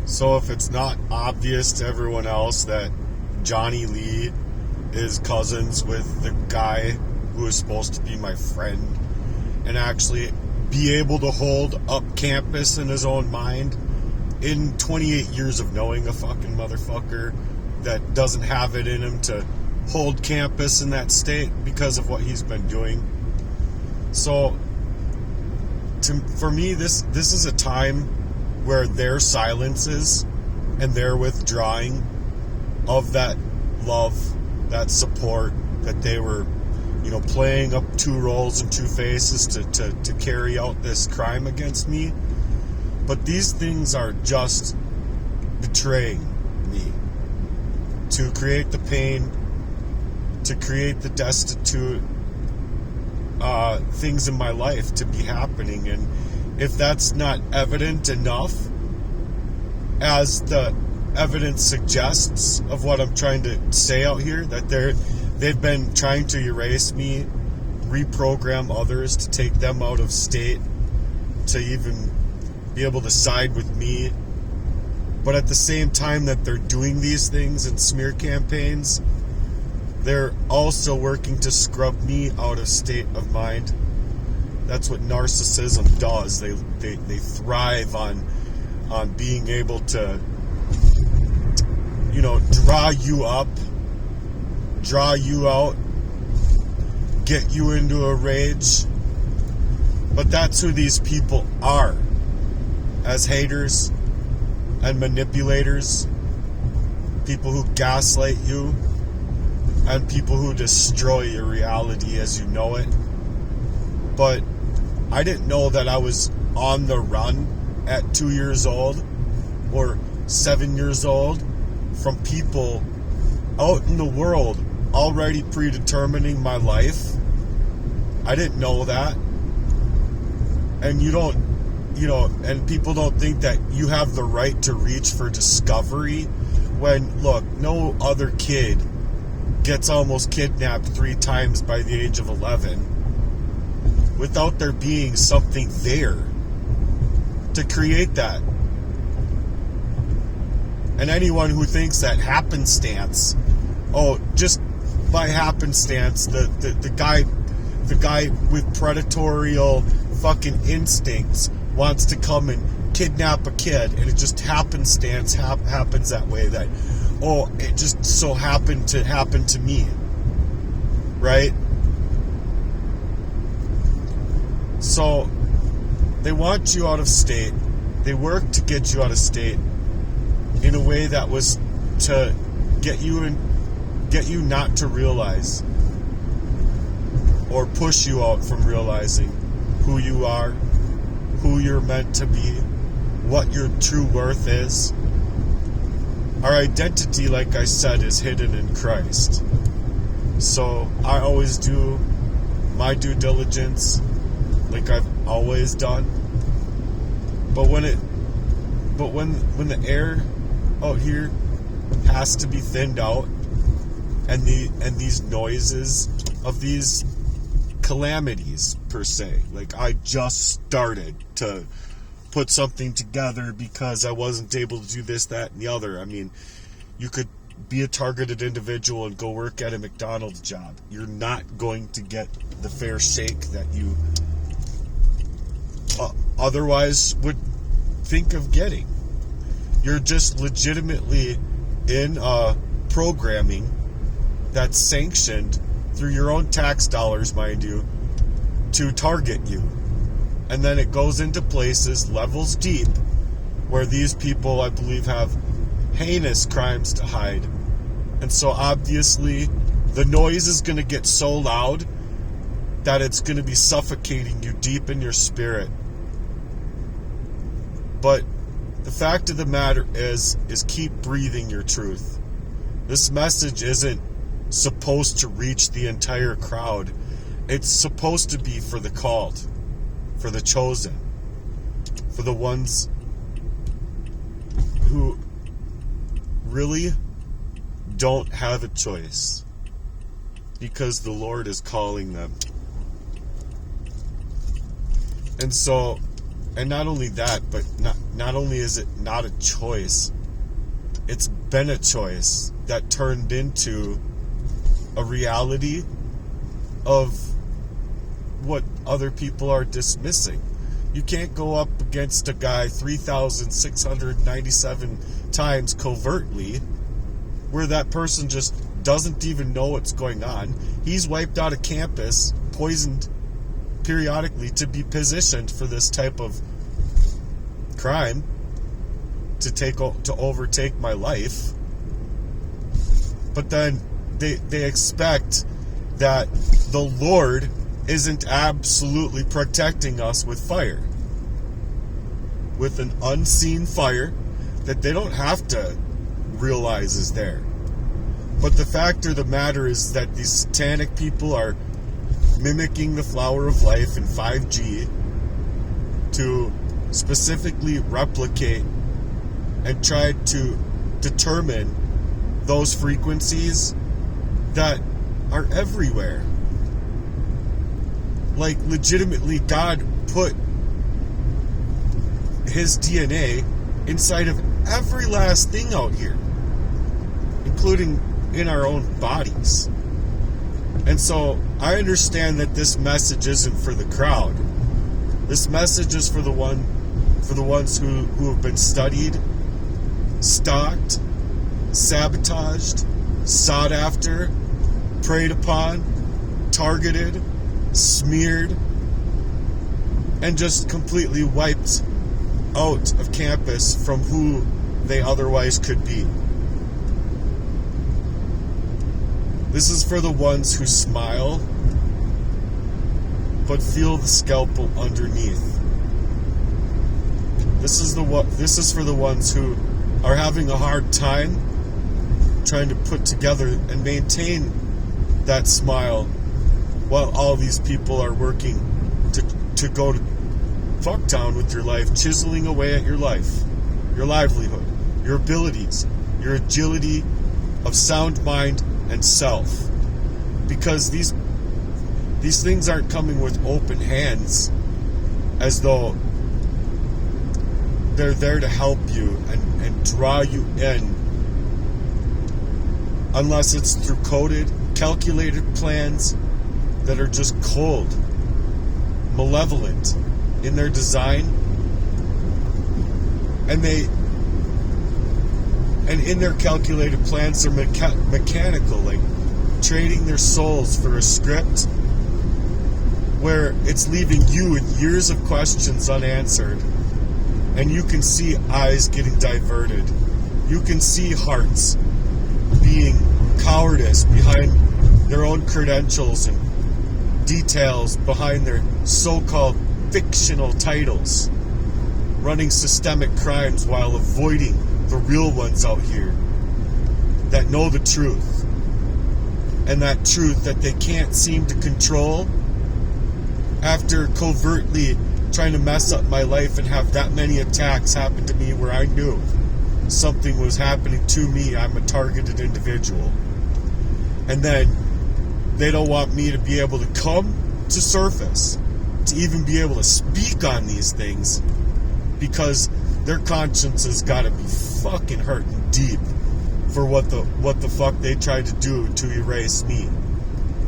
So if it's not obvious to everyone else that Johnny Lee is cousins with the guy who is supposed to be my friend and actually be able to hold up campus in his own mind in 28 years of knowing a fucking motherfucker that doesn't have it in him to hold campus in that state because of what he's been doing. So for me, this is a time where their silences and their withdrawing of that love, that support that they were, playing up two roles and two faces to carry out this crime against me. But these things are just betraying me to create the pain, to create the destitute things in my life to be happening. And if that's not evident enough, as the evidence suggests of what I'm trying to say out here, that they've been trying to erase me, reprogram others to take them out of state, to even be able to side with me. But at the same time that they're doing these things in smear campaigns, they're also working to scrub me out of state of mind. That's what narcissism does. They thrive on being able to, draw you up, draw you out, get you into a rage. But that's who these people are, as haters and manipulators, people who gaslight you, and people who destroy your reality as you know it. But I didn't know that I was on the run at 2 years old or 7 years old from people out in the world already predetermining my life. I didn't know that. And and people don't think that you have the right to reach for discovery when, look, no other kid gets almost kidnapped 3 times by the age of 11 without there being something there to create that. And anyone who thinks that happenstance, just by happenstance, the guy with predatorial fucking instincts wants to come and kidnap a kid, and it just happenstance happens that way, that it just so happened to happen to me, right? So they want you out of state. They work to get you out of state in a way that was to get you not to realize, or push you out from realizing who you are, who you're meant to be, what your true worth is. Our identity, like I said, is hidden in Christ. So I always do my due diligence, like I've always done. But when the air out here has to be thinned out, and these noises of these calamities per se, like I just started to put something together because I wasn't able to do this, that, and the other. I mean, you could be a targeted individual and go work at a McDonald's job. You're not going to get the fair shake that you otherwise would think of getting. You're just legitimately in programming that's sanctioned through your own tax dollars, mind you, to target you. And then it goes into places, levels deep, where these people, I believe, have heinous crimes to hide. And so obviously the noise is going to get so loud that it's going to be suffocating you deep in your spirit. But the fact of the matter is keep breathing your truth. This message isn't supposed to reach the entire crowd. It's supposed to be for the called, for the chosen, for the ones who really don't have a choice because the Lord is calling them. And so, and not only that, but not only is it not a choice, it's been a choice that turned into a reality of what other people are dismissing. You can't go up against a guy 3,697 times covertly where that person just doesn't even know what's going on. He's wiped out of campus, poisoned periodically to be positioned for this type of crime to overtake my life. But then they expect that the Lord isn't absolutely protecting us with fire, with an unseen fire that they don't have to realize is there. But the fact of the matter is that these satanic people are mimicking the flower of life in 5G to specifically replicate and try to determine those frequencies that are everywhere. Like, legitimately, God put his DNA inside of every last thing out here, including in our own bodies. And so I understand that this message isn't for the crowd. This message is for the ones who have been studied, stalked, sabotaged, sought after, preyed upon, targeted, smeared, and just completely wiped out of campus from who they otherwise could be. This is for the ones who smile but feel the scalpel underneath. This is for the ones who are having a hard time trying to put together and maintain that smile while all these people are working to go to fucktown with your life, chiseling away at your life, your livelihood, your abilities, your agility of sound mind and self. Because these things aren't coming with open hands as though they're there to help you and draw you in, unless it's through coded, calculated plans that are just cold, malevolent in their design, and in their calculated plans they're mechanical, like trading their souls for a script where it's leaving you with years of questions unanswered, and you can see eyes getting diverted, you can see hearts being cowardice behind their own credentials and details behind their so-called fictional titles, running systemic crimes while avoiding the real ones out here that know the truth, and that truth that they can't seem to control after covertly trying to mess up my life and have that many attacks happen to me where I knew something was happening to me. I'm a targeted individual. And then they don't want me to be able to come to surface, to even be able to speak on these things, because their conscience has got to be fucking hurting deep for what the fuck they tried to do to erase me.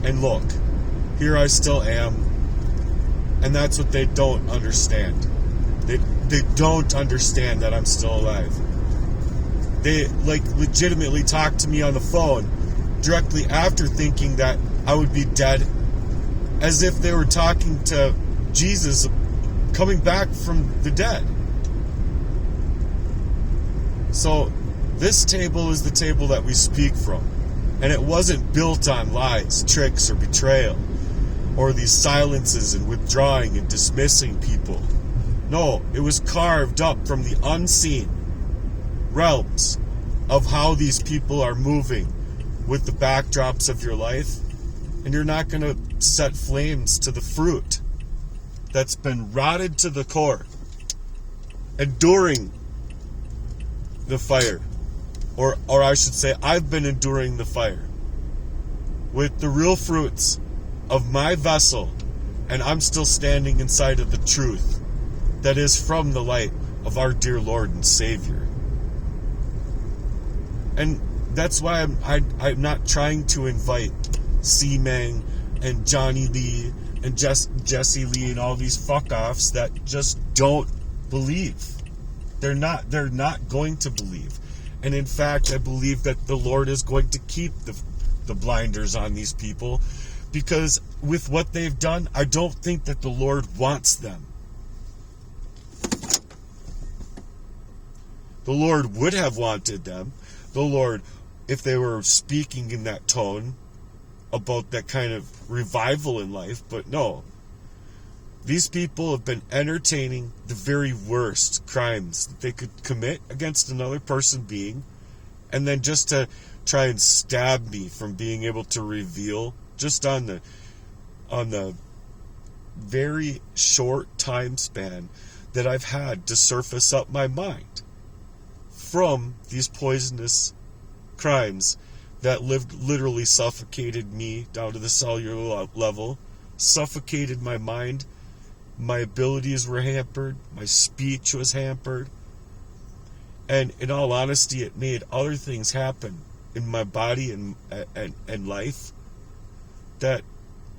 And look, here I still am, and that's what they don't understand. They don't understand that I'm still alive. They legitimately talked to me on the phone directly after thinking that I would be dead, as if they were talking to Jesus coming back from the dead. So this table is the table that we speak from, and it wasn't built on lies, tricks, or betrayal, or these silences and withdrawing and dismissing people. No, it was carved up from the unseen realms of how these people are moving with the backdrops of your life, and you're not going to set flames to the fruit that's been rotted to the core, enduring the fire, or I should say, I've been enduring the fire with the real fruits of my vessel, and I'm still standing inside of the truth that is from the light, of our dear Lord and Savior. And that's why I'm not trying to invite C-Mang and Johnny Lee and Jesse Lee and all these fuck-offs that just don't believe. They're not going to believe. And in fact, I believe that the Lord is going to keep the blinders on these people, because with what they've done, I don't think that the Lord wants them. The Lord would have wanted them. The Lord, if they were speaking in that tone about that kind of revival in life, but no. These people have been entertaining the very worst crimes that they could commit against another person being, and then just to try and stab me from being able to reveal just on the very short time span that I've had to surface up my mind from these poisonous crimes that literally suffocated me down to the cellular level, suffocated my mind. My abilities were hampered. My speech was hampered. And in all honesty, it made other things happen in my body and life that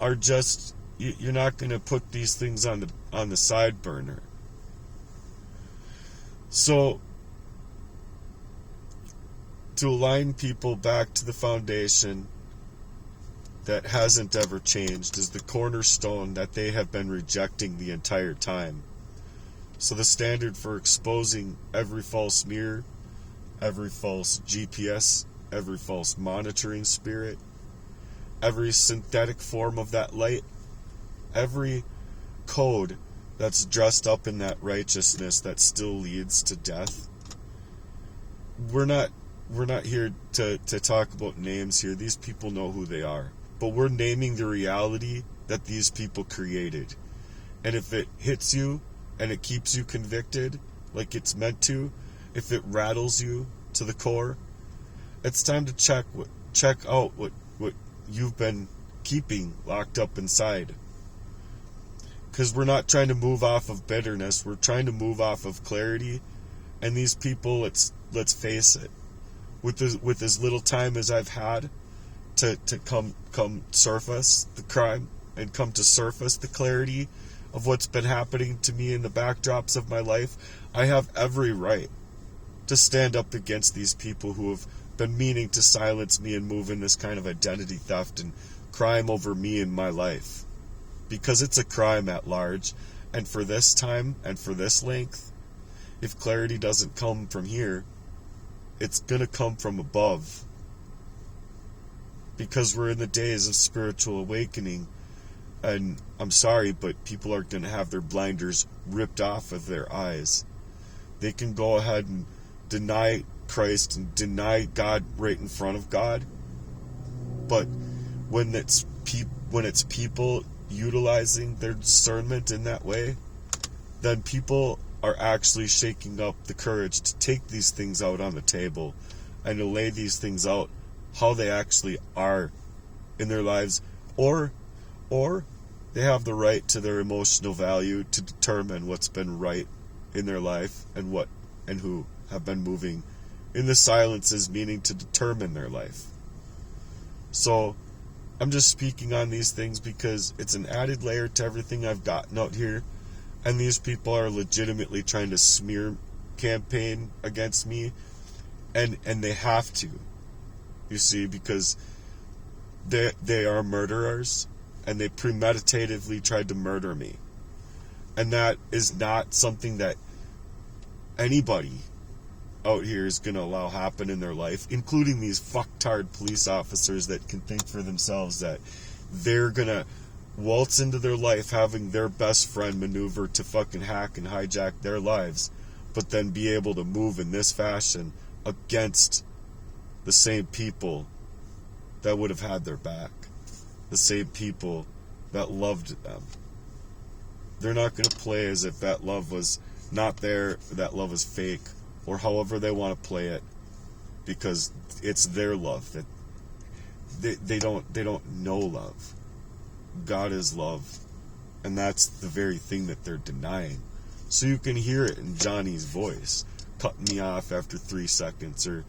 are just, you're not going to put these things on the side burner. So, to align people back to the foundation that hasn't ever changed is the cornerstone that they have been rejecting the entire time. So the standard for exposing every false mirror, every false GPS, every false monitoring spirit, every synthetic form of that light, every code that's dressed up in that righteousness that still leads to death. We're not here to talk about names here. These people know who they are. But we're naming the reality that these people created. And if it hits you and it keeps you convicted like it's meant to, if it rattles you to the core, it's time to check out what you've been keeping locked up inside. Because we're not trying to move off of bitterness. We're trying to move off of clarity. And these people, let's face it, with as little time as I've had to come surface the crime and come to surface the clarity of what's been happening to me in the backdrops of my life, I have every right to stand up against these people who have been meaning to silence me and move in this kind of identity theft and crime over me in my life. Because it's a crime at large, and for this time and for this length, if clarity doesn't come from here, it's gonna come from above. Because we're in the days of spiritual awakening, and I'm sorry, but people are going to have their blinders ripped off of their eyes. They can go ahead and deny Christ and deny God right in front of God, but when it's people utilizing their discernment in that way, then people are actually shaking up the courage to take these things out on the table and to lay these things out how they actually are in their lives, or they have the right to their emotional value to determine what's been right in their life and who have been moving in the silences, meaning to determine their life. So I'm just speaking on these things because it's an added layer to everything I've gotten out here, and these people are legitimately trying to smear campaign against me, and they have to. You see, because they are murderers, and they premeditatively tried to murder me. And that is not something that anybody out here is going to allow happen in their life, including these fucktard police officers that can think for themselves that they're going to waltz into their life having their best friend maneuver to fucking hack and hijack their lives, but then be able to move in this fashion against the same people that would have had their back, the same people that loved them. They're not going to play as if that love was not there, that love is fake, or however they want to play it, because it's their love. That they don't know love. God is love, and that's the very thing that they're denying. So you can hear it in Johnny's voice, cutting me off after 3 seconds or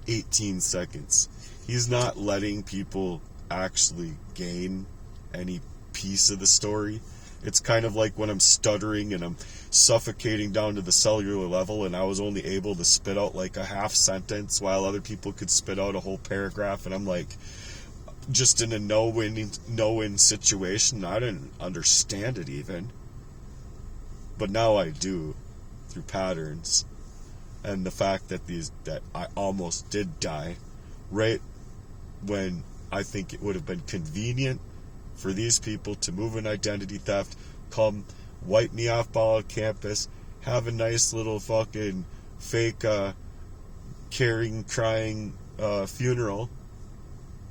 18 seconds. He's not letting people actually gain any piece of the story. It's kind of like when I'm stuttering and I'm suffocating down to the cellular level, and I was only able to spit out like a half sentence while other people could spit out a whole paragraph, and I'm like just in a no-win situation. I didn't understand it even, but now I do through patterns and the fact that I almost did die right when I think it would have been convenient for these people to move an identity theft, come wipe me off ball campus, have a nice little fucking fake caring, crying funeral,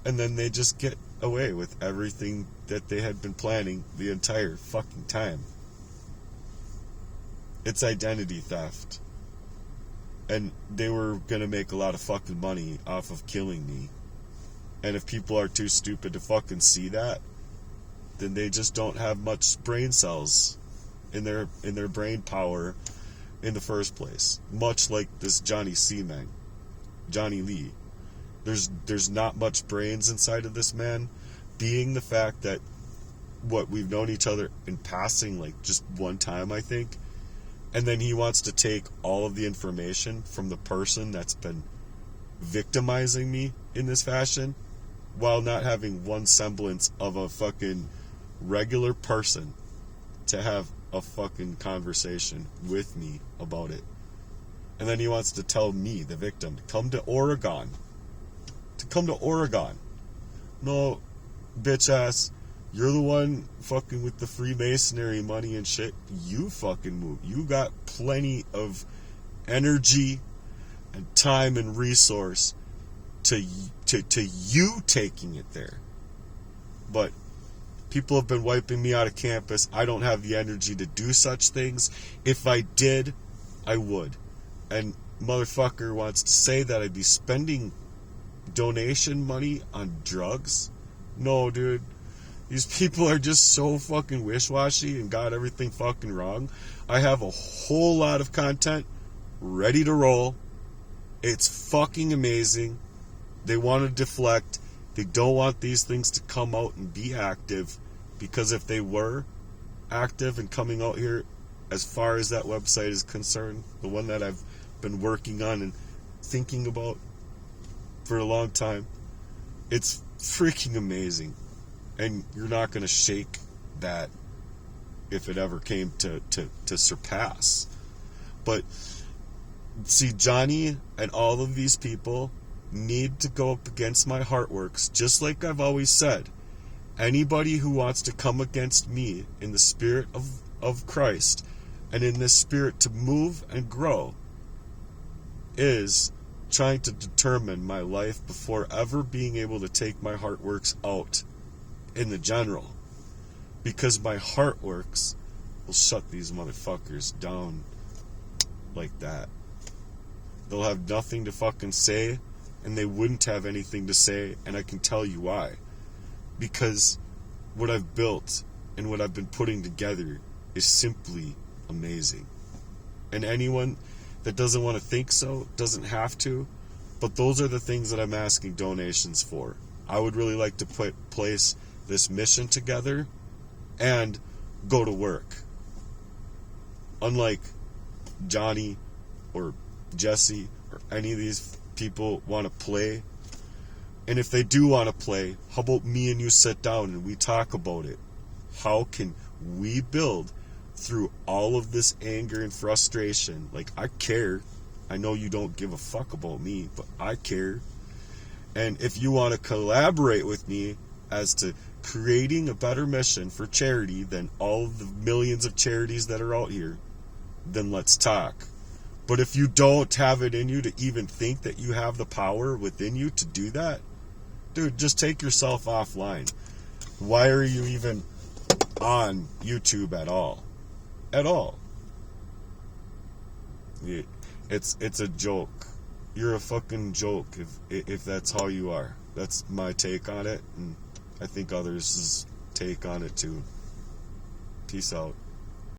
and then they just get away with everything that they had been planning the entire fucking time. It's identity theft. And they were gonna make a lot of fucking money off of killing me. And if people are too stupid to fucking see that, then they just don't have much brain cells in their brain power in the first place. Much like this Johnny Lee. There's not much brains inside of this man, being the fact that we've known each other in passing like just one time, I think, and then he wants to take all of the information from the person that's been victimizing me in this fashion, while not having one semblance of a fucking regular person to have a fucking conversation with me about it. And then he wants to tell me, the victim, to come to Oregon. No, bitch ass, you're the one fucking with the Freemasonry money and shit. You fucking move. You got plenty of energy and time and resource to you taking it there. But people have been wiping me out of campus. I don't have the energy to do such things. If I did, I would. And motherfucker wants to say that I'd be spending donation money on drugs? No, dude. These people are just so fucking wish-washy and got everything fucking wrong. I have a whole lot of content ready to roll. It's fucking amazing. They want to deflect. They don't want these things to come out and be active, because if they were active and coming out here, as far as that website is concerned, the one that I've been working on and thinking about for a long time, it's freaking amazing. And you're not going to shake that if it ever came to surpass. But see, Johnny and all of these people need to go up against my heartworks, just like I've always said. Anybody who wants to come against me in the spirit of Christ and in this spirit to move and grow is trying to determine my life before ever being able to take my heartworks out in the general. Because my heartworks will shut these motherfuckers down like that. They'll have nothing to fucking say, and they wouldn't have anything to say, and I can tell you why. Because what I've built and what I've been putting together is simply amazing. And anyone that doesn't want to think so doesn't have to, but those are the things that I'm asking donations for. I would really like to place this mission together and go to work. Unlike Johnny or Jesse or any of these people want to play. And if they do want to play, how about me and you sit down and we talk about it? How can we build through all of this anger and frustration? Like, I care. I know you don't give a fuck about me, but I care. And if you want to collaborate with me as to creating a better mission for charity than all of the millions of charities that are out here, then let's talk. But if you don't have it in you to even think that you have the power within you to do that, dude, just take yourself offline. Why are you even on YouTube at all? At all. It's a joke. You're a fucking joke if that's how you are. That's my take on it, and I think others' take on it too. Peace out.